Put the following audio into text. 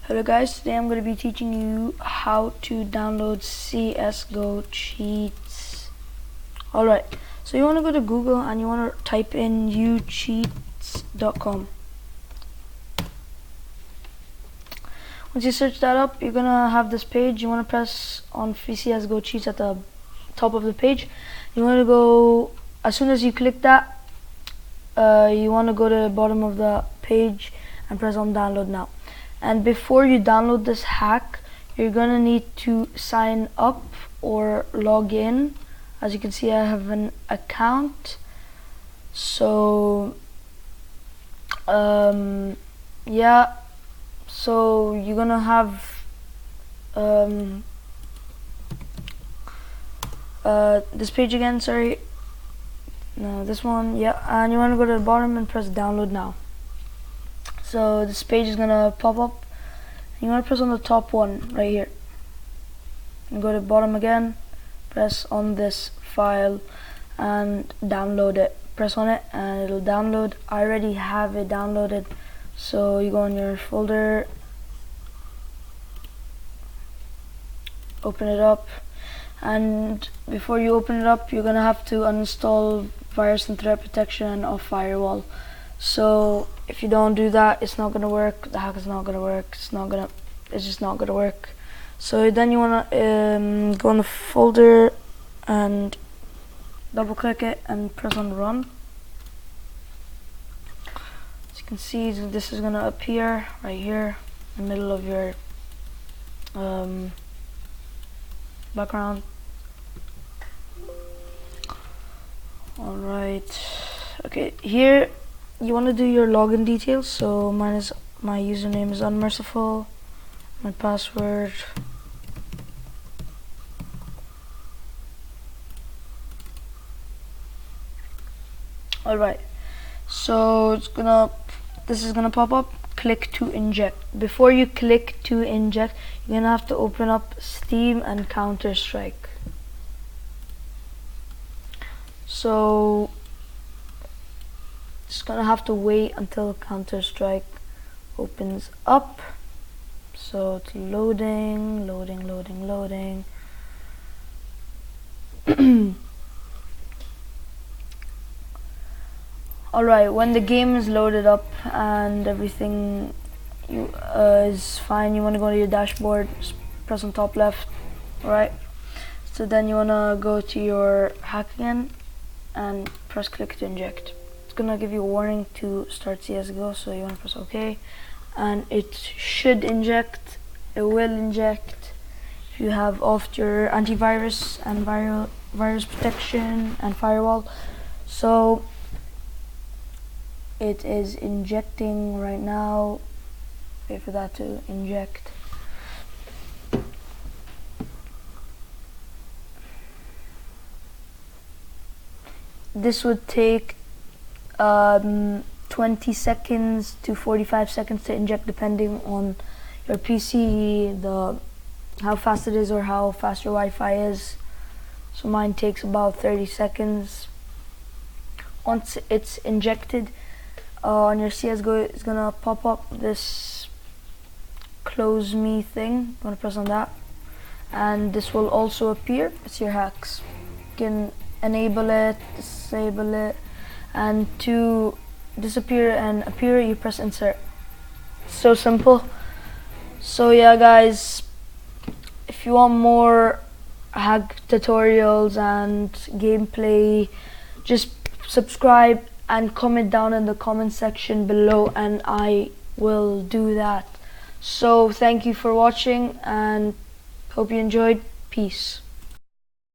Hello guys, today I'm going to be teaching you how to download CSGO cheats. Alright, so you want to go to Google and you want to type in ucheats.com. Once you search that up, you're going to have this page. You want to press on CSGO cheats at the top of the page. You want to go, as soon as you click that, you want to go to the bottom of the page and press on download now. And before you download this hack, you're gonna need to sign up or log in. As you can see, I have an account. So yeah, so you're gonna have this page again, sorry, no, this one, yeah, and you want to go to the bottom and press download now. So this page is gonna pop up. You want to press on the top one right here and go to the bottom again, press on this file and download it. Press on it and it'll download. I already have it downloaded, so you go on your folder, open it up, and before you open it up, you're gonna have to uninstall virus and threat protection and off firewall. So if you don't do that, it's not gonna work. The hack is not gonna work. It's just not gonna work. So then you wanna go on the folder and double click it and press on run. As you can see, this is gonna appear right here in the middle of your background. Alright, okay, here you want to do your login details. So my username is unmerciful, my password alright, so this is gonna pop up. Click to inject. Before you click to inject, you're gonna have to open up Steam and Counter-Strike. So just gonna have to wait until Counter-Strike opens up. So it's loading. Alright, when the game is loaded up and everything is fine, you want to go to your dashboard, press on top left. Alright, so then you want to go to your hack again and press click to inject. It's gonna give you a warning to start CSGO, so you want to press OK, and it should inject. It will inject if you have off your antivirus and virus protection and firewall. So it is injecting right now. Wait for that to inject. This would take 20 seconds to 45 seconds to inject, depending on your PC, how fast it is or how fast your Wi-Fi is. So mine takes about 30 seconds. Once it's injected, on your CSGO, it's gonna pop up this close me thing. You wanna press on that, and this will also appear. It's your hacks. You can enable it, disable it, and to disappear and appear, you press insert. So simple. So yeah guys, if you want more hack tutorials and gameplay, just subscribe and comment down in the comment section below and I will do that. So thank you for watching and hope you enjoyed. Peace.